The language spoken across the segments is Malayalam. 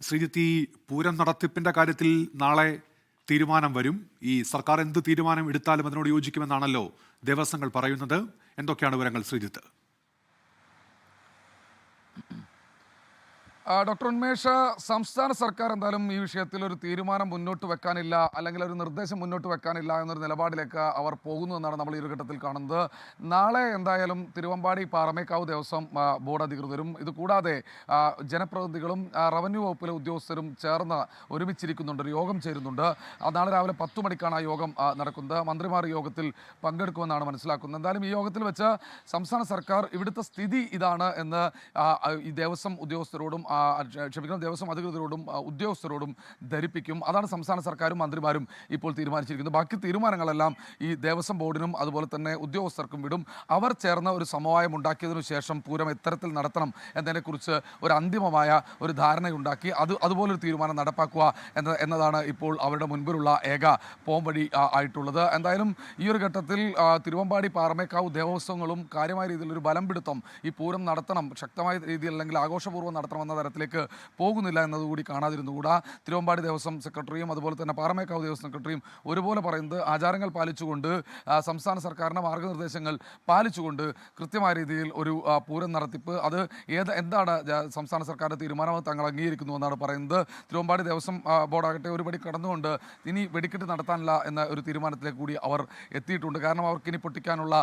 ശ്രീജിത്ത്, ഈ പൂരം നടത്തിപ്പിന്റെ കാര്യത്തിൽ നാളെ തീരുമാനം വരും. ഈ സർക്കാർ എന്ത് തീരുമാനം എടുത്താലും അതിനോട് യോജിക്കുമെന്നാണല്ലോ ദേവസ്വങ്ങൾ പറയുന്നത്. എന്തൊക്കെയാണ് വിവരങ്ങൾ ശ്രീജിത്ത്? ഡോക്ടർ ഉന്മേഷ്, സംസ്ഥാന സർക്കാർ എന്തായാലും ഈ വിഷയത്തിൽ ഒരു തീരുമാനം മുന്നോട്ട് വെക്കാനില്ല, അല്ലെങ്കിൽ ഒരു നിർദ്ദേശം മുന്നോട്ട് വെക്കാനില്ല എന്നൊരു നിലപാടിലേക്ക് അവർ പോകുന്നു എന്നാണ് നമ്മൾ ഈ ഒരു ഘട്ടത്തിൽ കാണുന്നത്. നാളെ എന്തായാലും തിരുവമ്പാടി പാറമേക്കാവ് ദേവസ്വം ബോർഡ് അധികൃതരും ഇതുകൂടാതെ ജനപ്രതിനിധികളും റവന്യൂ വകുപ്പിലെ ഉദ്യോഗസ്ഥരും ചേർന്ന് ഒരുമിച്ചിരിക്കുന്നുണ്ട്, ഒരു യോഗം ചേരുന്നുണ്ട്. നാളെ രാവിലെ 10 മണിക്കാണ് ആ യോഗം നടക്കുന്നത്. മന്ത്രിമാർ യോഗത്തിൽ പങ്കെടുക്കുമെന്നാണ് മനസ്സിലാക്കുന്നത്. എന്തായാലും ഈ യോഗത്തിൽ വെച്ച് സംസ്ഥാന സർക്കാർ ഇവിടുത്തെ സ്ഥിതി ഇതാണ് എന്ന് ഈ ദേവസ്വം ഉദ്യോഗസ്ഥരോടും ദേവസ്വം അധികൃതരോടും ഉദ്യോഗസ്ഥരോടും ധരിപ്പിക്കും. അതാണ് സംസ്ഥാന സർക്കാരും മന്ത്രിമാരും ഇപ്പോൾ തീരുമാനിച്ചിരിക്കുന്നത്. ബാക്കി തീരുമാനങ്ങളെല്ലാം ഈ ദേവസ്വം ബോർഡിനും അതുപോലെ തന്നെ ഉദ്യോഗസ്ഥർക്കും വിടും. അവർ ചേർന്ന് ഒരു സമവായം ഉണ്ടാക്കിയതിനു ശേഷം പൂരം എത്തരത്തിൽ നടത്തണം എന്നതിനെക്കുറിച്ച് ഒരു അന്തിമമായ ഒരു ധാരണയുണ്ടാക്കി അതുപോലൊരു തീരുമാനം നടപ്പാക്കുക എന്നതാണ് ഇപ്പോൾ അവരുടെ മുൻപിലുള്ള ഏക പോംവഴി ആയിട്ടുള്ളത്. എന്തായാലും ഈ ഒരു ഘട്ടത്തിൽ തിരുവമ്പാടി പാറമേക്കാവ് ദേവസ്വങ്ങളും കാര്യമായ രീതിയിൽ ഒരു ബലം പിടുത്തം ഈ പൂരം നടത്തണം, ശക്തമായ രീതിയിൽ അല്ലെങ്കിൽ ആഘോഷപൂർവ്വം നടത്തണമെന്ന തരത്തിലേക്ക് പോകുന്നില്ല എന്നതുകൂടി കാണാതിരുന്നുകൂടാ. തിരുവമ്പാടി ദേവസ്വം സെക്രട്ടറിയും അതുപോലെ തന്നെ പാറമേക്കാവ് ദേവസ്വം സെക്രട്ടറിയും ഒരുപോലെ പറയുന്നത് ആചാരങ്ങൾ പാലിച്ചുകൊണ്ട് സംസ്ഥാന സർക്കാരിൻ്റെ മാർഗ്ഗനിർദ്ദേശങ്ങൾ പാലിച്ചുകൊണ്ട് കൃത്യമായ രീതിയിൽ ഒരു പൂരം നടത്തിപ്പ് അത് എന്താണ് സംസ്ഥാന സർക്കാരിൻ്റെ തീരുമാനം തങ്ങൾ അംഗീകരിക്കുന്നു എന്നാണ് പറയുന്നത്. തിരുവമ്പാടി ദേവസ്വം ബോർഡാകട്ടെ ഒരുപടി കടന്നുകൊണ്ട് ഇനി വെടിക്കെട്ട് നടത്താനില്ല എന്ന ഒരു തീരുമാനത്തിലേക്ക് കൂടി അവർ എത്തിയിട്ടുണ്ട്. കാരണം അവർക്ക് ഇനി പൊട്ടിക്കാനുള്ള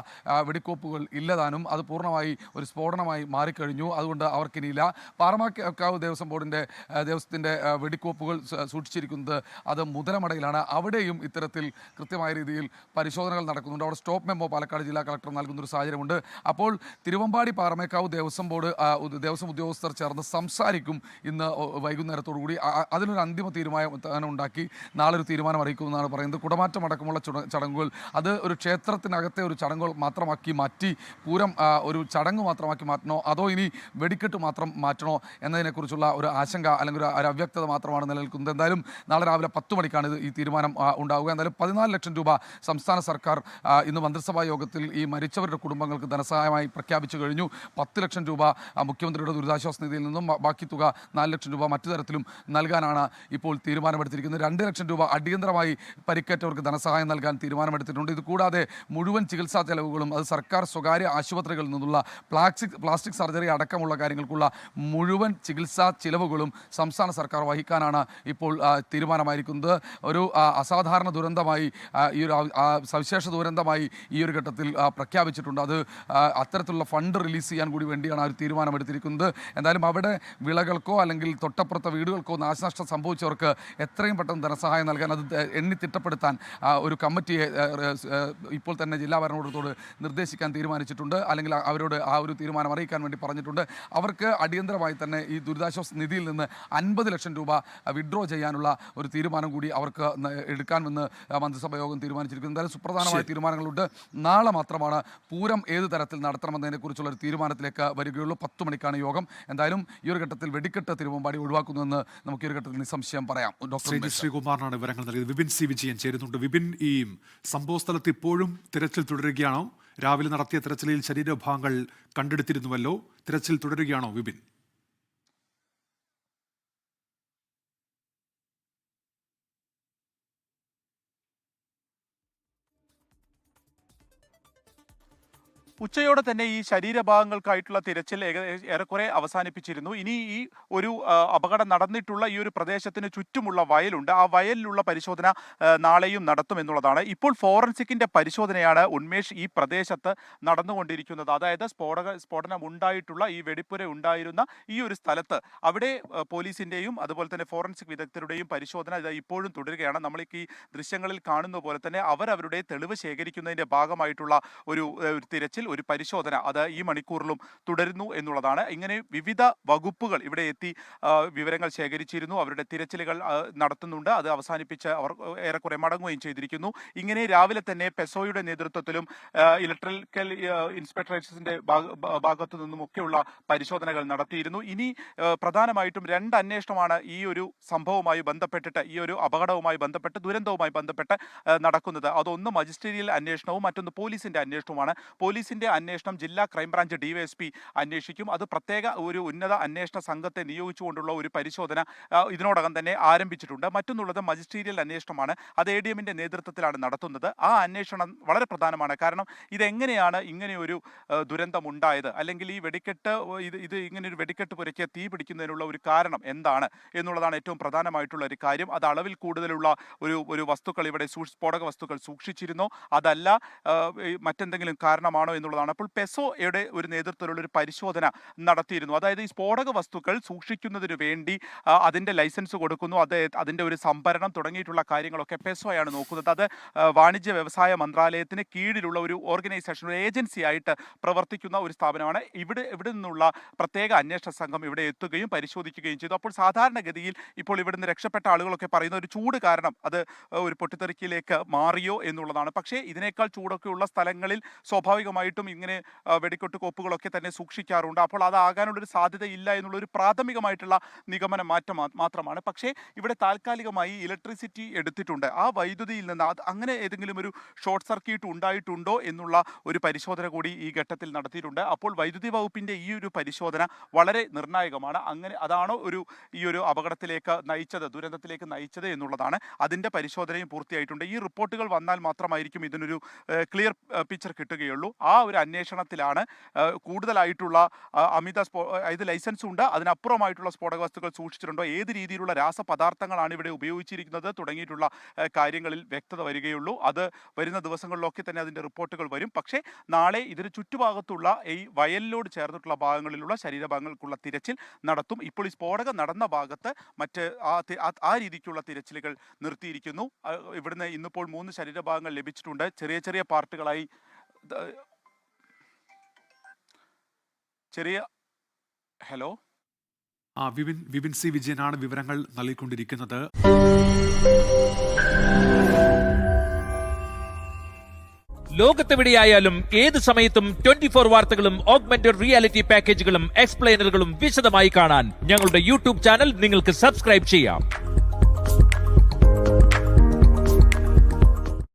വെടിക്കോപ്പുകൾ ഇല്ലതാനും അത് പൂർണ്ണമായി ഒരു സ്ഫോടനമായി മാറിക്കഴിഞ്ഞു. അതുകൊണ്ട് അവർക്കിനിയില്ല. പാറമേക്കാവ് ദേവസ്വം ബോർഡിൻ്റെ ദേവസ്വത്തിൻ്റെ വെടിക്കോപ്പുകൾ സൂക്ഷിച്ചിരിക്കുന്നത് അത് മുതലമടയിലാണ്. അവിടെയും ഇത്തരത്തിൽ കൃത്യമായ രീതിയിൽ പരിശോധനകൾ നടക്കുന്നുണ്ട്. അവിടെ സ്റ്റോപ്പ് മെമ്മോ പാലക്കാട് ജില്ലാ കളക്ടർ നൽകുന്നൊരു സാഹചര്യമുണ്ട്. അപ്പോൾ തിരുവമ്പാടി പാറമേക്കാവ് ദേവസ്വം ബോർഡ് ദേവസ്വം ഉദ്യോഗസ്ഥർ ചേർന്ന് സംസാരിക്കും ഇന്ന് വൈകുന്നേരത്തോടുകൂടി. അതിനൊരു അന്തിമ തീരുമാനം ഉണ്ടാക്കി നാളെ ഒരു തീരുമാനം അറിയിക്കുമെന്നാണ് പറയുന്നത്. കുടമാറ്റം അടക്കമുള്ള ചടങ്ങുകൾ അത് ഒരു ക്ഷേത്രത്തിനകത്തെ ഒരു ചടങ്ങുകൾ മാത്രമാക്കി മാറ്റി പൂരം ഒരു ചടങ്ങ് മാത്രമാക്കി മാറ്റണോ അതോ ഇനി വെടിക്കെട്ട് മാത്രം മാറ്റണോ എന്നതിനെക്കുറിച്ചുള്ള ഒരു ആശങ്ക അല്ലെങ്കിൽ ഒരു അവ്യക്തത മാത്രമാണ് നിലനിൽക്കുന്നത്. എന്തായാലും നാളെ രാവിലെ 10 മണിക്കാണ് ഈ തീരുമാനം ഉണ്ടാവുക. എന്തായാലും 14 ലക്ഷം രൂപ സംസ്ഥാന സർക്കാർ ഇന്ന് മന്ത്രിസഭാ യോഗത്തിൽ ഈ മരിച്ചവരുടെ കുടുംബങ്ങൾക്ക് ധനസഹായമായി പ്രഖ്യാപിച്ചു കഴിഞ്ഞു. 10 ലക്ഷം രൂപ മുഖ്യമന്ത്രിയുടെ ദുരിതാശ്വാസ നിധിയിൽ നിന്നും ബാക്കി തുക 4 ലക്ഷം രൂപ മറ്റു തരത്തിലും നൽകാനാണ് ഇപ്പോൾ തീരുമാനമെടുത്തിരിക്കുന്നത്. 2 ലക്ഷം രൂപ അടിയന്തരമായി പരിക്കേറ്റവർക്ക് ധനസഹായം നൽകാൻ തീരുമാനമെടുത്തിട്ടുണ്ട്. ഇതുകൂടാതെ മുഴുവൻ ചികിത്സാ ചെലവുകളും അത് സർക്കാർ സ്വകാര്യ ആശുപത്രികളിൽ നിന്നുള്ള പ്ലാസ്റ്റിക് സർജറി അടക്കമുള്ള കാര്യങ്ങൾക്കുള്ള മുഴുവൻ ചികിത്സാ ചിലവുകളും സംസ്ഥാന സർക്കാർ വഹിക്കാനാണ് ഇപ്പോൾ തീരുമാനമായിരിക്കുന്നത്. ഒരു അസാധാരണ ദുരന്തമായി ഈ ഒരു സവിശേഷ ദുരന്തമായി ഈ ഒരു ഘട്ടത്തിൽ പ്രഖ്യാപിച്ചിട്ടുണ്ട്. അത് അത്തരത്തിലുള്ള ഫണ്ട് റിലീസ് ചെയ്യാൻ കൂടി വേണ്ടിയാണ് ആ ഒരു തീരുമാനമെടുത്തിരിക്കുന്നത്. എന്തായാലും അവിടെ വിളകൾക്കോ അല്ലെങ്കിൽ തൊട്ടപ്പുറത്തെ വീടുകൾക്കോ നാശനഷ്ടം സംഭവിച്ചവർക്ക് എത്രയും പെട്ടെന്ന് ധനസഹായം നൽകാൻ അത് എണ്ണി തിട്ടപ്പെടുത്താൻ ഒരു കമ്മിറ്റിയെ ഇപ്പോൾ തന്നെ ജില്ലാ ഭരണകൂടത്തോട് നിർദ്ദേശിക്കാൻ തീരുമാനിച്ചിട്ടുണ്ട്. അല്ലെങ്കിൽ അവരോട് ആ ഒരു തീരുമാനം അറിയിക്കാൻ വേണ്ടി പറഞ്ഞിട്ടുണ്ട്. അവർക്ക് അടിയന്തരമായി തന്നെ ഈ ദുരിതാശ്വാസ നിധിയിൽ നിന്ന് 50 ലക്ഷം രൂപ വിഡ്രോ ചെയ്യാനുള്ള ഒരു തീരുമാനം കൂടി അവർക്ക് എടുക്കാമെന്ന് മന്ത്രിസഭാ യോഗം തീരുമാനിച്ചിരിക്കുന്നു. എന്തായാലും സുപ്രധാനമായ തീരുമാനങ്ങളുണ്ട്. നാളെ മാത്രമാണ് പൂരം ഏത് തരത്തിൽ നടത്തണമെന്നതിനെക്കുറിച്ചുള്ള ഒരു തീരുമാനത്തിലേക്ക് വരികയുള്ളൂ. 10 മണിക്കാണ് യോഗം. എന്തായാലും ഈ ഒരു ഘട്ടത്തിൽ വെടിക്കെട്ട് തിരുവമ്പാടി ഒഴിവാക്കുന്നുവെന്ന് നമുക്ക് ഈ ഒരു ഘട്ടത്തിൽ നിസ്സംശയം പറയാം. ഡോക്ടർ ശ്രീകുമാറിനാണ് വിവരങ്ങൾ നൽകിയത്. വിപിൻ സി വിജയൻ ചേരുന്നുണ്ട്. വിപിൻ, ഈ സംഭവസ്ഥലത്ത് ഇപ്പോഴും തിരച്ചിൽ തുടരുകയാണോ? രാവിലെ നടത്തിയ തിരച്ചിലിൽ ശരീരഭാഗങ്ങൾ കണ്ടെടുത്തിരുന്നുവല്ലോ, തിരച്ചിൽ തുടരുകയാണോ വിപിൻ? ഉച്ചയോടെ തന്നെ ഈ ശരീരഭാഗങ്ങൾക്കായിട്ടുള്ള തിരച്ചിൽ ഏറെക്കുറെ അവസാനിപ്പിച്ചിരുന്നു. ഇനി ഈ ഒരു അപകടം നടന്നിട്ടുള്ള ഈ ഒരു പ്രദേശത്തിന് ചുറ്റുമുള്ള വയലുണ്ട്. ആ വയലിലുള്ള പരിശോധന നാളെയും നടത്തുമെന്നുള്ളതാണ്. ഇപ്പോൾ ഫോറൻസിക്കിന്റെ പരിശോധനയാണ് ഉന്മേഷ് ഈ പ്രദേശത്ത് നടന്നുകൊണ്ടിരിക്കുന്നത്. അതായത് സ്ഫോടനം ഉണ്ടായിട്ടുള്ള ഈ വെടിപ്പുര ഉണ്ടായിരുന്ന ഈ ഒരു സ്ഥലത്ത് അവിടെ പോലീസിന്റെയും അതുപോലെ തന്നെ ഫോറൻസിക് വിദഗ്ധരുടെയും പരിശോധന ഇത് ഇപ്പോഴും തുടരുകയാണ്. നമ്മൾ ഈ ദൃശ്യങ്ങളിൽ കാണുന്ന പോലെ തന്നെ അവരവരുടെ തെളിവ് ശേഖരിക്കുന്നതിന്റെ ഭാഗമായിട്ടുള്ള ഒരു തിരച്ചിൽ, ഒരു പരിശോധന അത് ഈ മണിക്കൂറിലും തുടരുന്നു എന്നുള്ളതാണ്. ഇങ്ങനെ വിവിധ വകുപ്പുകൾ ഇവിടെ എത്തി വിവരങ്ങൾ ശേഖരിച്ചിരുന്നു. അവരുടെ തിരച്ചിലുകൾ നടത്തുന്നുണ്ട്. അത് അവസാനിപ്പിച്ച് അവർ ഏറെക്കുറെ മടങ്ങുകയും ചെയ്തിരിക്കുന്നു. ഇങ്ങനെ രാവിലെ തന്നെ പെസോയുടെ നേതൃത്വത്തിലും ഇലക്ട്രിക്കൽ ഇൻസ്പെക്ടറേറ്റ്സിന്റെ ഭാഗത്തു നിന്നും ഒക്കെയുള്ള പരിശോധനകൾ നടത്തിയിരുന്നു. ഇനി പ്രധാനമായിട്ടും 2 അന്വേഷണമാണ് ഈ ഒരു സംഭവവുമായി ബന്ധപ്പെട്ടിട്ട്, ഈ ഒരു അപകടവുമായി ബന്ധപ്പെട്ട്, ദുരന്തവുമായി ബന്ധപ്പെട്ട് നടക്കുന്നത്. അതൊന്ന് മജിസ്ട്രേറിയൽ അന്വേഷണവും മറ്റൊന്ന് പോലീസിന്റെ അന്വേഷണവുമാണ്. പോലീസിന്റെ അതിന്റെ അന്വേഷണം ജില്ലാ ക്രൈംബ്രാഞ്ച് ഡിവൈഎസ്പി അന്വേഷിക്കും. അത് പ്രത്യേക ഒരു ഉന്നത അന്വേഷണ സംഘത്തെ നിയോഗിച്ചുകൊണ്ടുള്ള ഒരു പരിശോധന ഇതിനോടകം തന്നെ ആരംഭിച്ചിട്ടുണ്ട്. മറ്റൊന്നുള്ളത് മജിസ്ട്രീരിയൽ അന്വേഷണമാണ്. അത് ADMന്റെ നേതൃത്വത്തിലാണ് നടത്തുന്നത്. ആ അന്വേഷണം വളരെ പ്രധാനമാണ്. കാരണം ഇതെങ്ങനെയാണ് ഇങ്ങനെയൊരു ദുരന്തം ഉണ്ടായത്, അല്ലെങ്കിൽ ഈ വെടിക്കെട്ട് ഇത് ഇങ്ങനെയൊരു വെടിക്കെട്ട് പുരയ്ക്ക് തീ പിടിക്കുന്നതിനുള്ള ഒരു കാരണം എന്താണ് എന്നുള്ളതാണ് ഏറ്റവും പ്രധാനമായിട്ടുള്ള ഒരു കാര്യം. അത് അളവിൽ കൂടുതലുള്ള ഒരു വസ്തുക്കൾ ഇവിടെ സ്ഫോടക വസ്തുക്കൾ സൂക്ഷിച്ചിരുന്നോ, അതല്ല മറ്റെന്തെങ്കിലും കാരണമാണോ എന്നുള്ളതാണ്. അപ്പോൾ പെസോയുടെ ഒരു നേതൃത്വത്തിലുള്ള ഒരു പരിശോധന നടത്തിയിരുന്നു. അതായത് ഈ സ്ഫോടക വസ്തുക്കൾ സൂക്ഷിക്കുന്നതിന് വേണ്ടി അതിന്റെ ലൈസൻസ് കൊടുക്കുന്നു, അതിന്റെ ഒരു സംഭരണം തുടങ്ങിയിട്ടുള്ള കാര്യങ്ങളൊക്കെ പെസോയാണ് നോക്കുന്നത്. അത് വാണിജ്യ വ്യവസായ മന്ത്രാലയത്തിന് കീഴിലുള്ള ഒരു ഓർഗനൈസേഷൻ, ഒരു ഏജൻസി ആയിട്ട് പ്രവർത്തിക്കുന്ന ഒരു സ്ഥാപനമാണ്. ഇവിടെ നിന്നുള്ള പ്രത്യേക അന്വേഷണ സംഘം ഇവിടെ എത്തുകയും പരിശോധിക്കുകയും ചെയ്തു. അപ്പോൾ സാധാരണഗതിയിൽ ഇപ്പോൾ ഇവിടുന്ന് രക്ഷപ്പെട്ട ആളുകളൊക്കെ പറയുന്ന ഒരു ചൂട് കാരണം അത് ഒരു പൊട്ടിത്തെറിക്കിലേക്ക് മാറിയോ എന്നുള്ളതാണ്. പക്ഷേ ഇതിനേക്കാൾ ചൂടൊക്കെയുള്ള സ്ഥലങ്ങളിൽ സ്വാഭാവികമായിട്ടും ഇങ്ങനെ വെടിക്കെട്ട് കോപ്പുകളൊക്കെ തന്നെ സൂക്ഷിക്കാറുണ്ട്. അപ്പോൾ അതാകാനുള്ളൊരു സാധ്യതയില്ല എന്നുള്ളൊരു പ്രാഥമികമായിട്ടുള്ള നിഗമനം മാത്രമാണ്. പക്ഷേ ഇവിടെ താൽക്കാലികമായി ഇലക്ട്രിസിറ്റി എടുത്തിട്ടുണ്ട്. ആ വൈദ്യുതിയിൽ നിന്ന് അങ്ങനെ ഏതെങ്കിലും ഒരു ഷോർട്ട് സർക്യൂട്ട് ഉണ്ടായിട്ടുണ്ടോ എന്നുള്ള ഒരു പരിശോധന കൂടി ഈ ഘട്ടത്തിൽ നടത്തിയിട്ടുണ്ട്. അപ്പോൾ വൈദ്യുതി വകുപ്പിന്റെ ഈ ഒരു പരിശോധന വളരെ നിർണായകമാണ്. അതാണോ ഈ ഒരു അപകടത്തിലേക്ക് നയിച്ചത്, ദുരന്തത്തിലേക്ക് നയിച്ചത് എന്നുള്ളതാണ്. അതിന്റെ പരിശോധനയും പൂർത്തിയായിട്ടുണ്ട്. ഈ റിപ്പോർട്ടുകൾ വന്നാൽ മാത്രമായിരിക്കും ഇതിനൊരു ക്ലിയർ പിക്ചർ കിട്ടുകയുള്ളൂ. ആ ഒരു അന്വേഷണത്തിലാണ് കൂടുതലായിട്ടുള്ള ഇത് ലൈസൻസ് ഉണ്ട്, അതിനപ്പുറമായിട്ടുള്ള സ്ഫോടക വസ്തുക്കൾ സൂക്ഷിച്ചിട്ടുണ്ടോ, ഏത് രീതിയിലുള്ള രാസപദാർത്ഥങ്ങളാണ് ഇവിടെ ഉപയോഗിച്ചിരിക്കുന്നത് തുടങ്ങിയിട്ടുള്ള കാര്യങ്ങളിൽ വ്യക്തത വരികയുള്ളൂ. അത് വരുന്ന ദിവസങ്ങളിലൊക്കെ തന്നെ അതിന്റെ റിപ്പോർട്ടുകൾ വരും. പക്ഷേ നാളെ ഇതിന് ചുറ്റുഭാഗത്തുള്ള ഈ വയലിനോട് ചേർന്നിട്ടുള്ള ഭാഗങ്ങളിലുള്ള ശരീരഭാഗങ്ങൾക്കുള്ള തിരച്ചിൽ നടത്തും. ഇപ്പോൾ ഈ സ്ഫോടകം നടന്ന ഭാഗത്ത് മറ്റ് ആ രീതിക്കുള്ള തിരച്ചിലുകൾ നിർത്തിയിരിക്കുന്നു. ഇവിടുന്ന് ഇന്നിപ്പോൾ 3 ശരീരഭാഗങ്ങൾ ലഭിച്ചിട്ടുണ്ട്. ചെറിയ ചെറിയ പാർട്ടുകളായി ഹലോ വിപിൻ സി വിജയനാണ് വിവരങ്ങൾ നൽകിക്കൊണ്ടിരിക്കുന്നത്. ലോകത്തെവിടെയായാലും ഏത് സമയത്തും 24 വാർത്തകളും ഓഗ്മെന്റഡ് റിയാലിറ്റി പാക്കേജുകളും എക്സ്പ്ലെയിനറുകളും വിശദമായി കാണാൻ ഞങ്ങളുടെ യൂട്യൂബ് ചാനൽ നിങ്ങൾക്ക് സബ്സ്ക്രൈബ് ചെയ്യാം.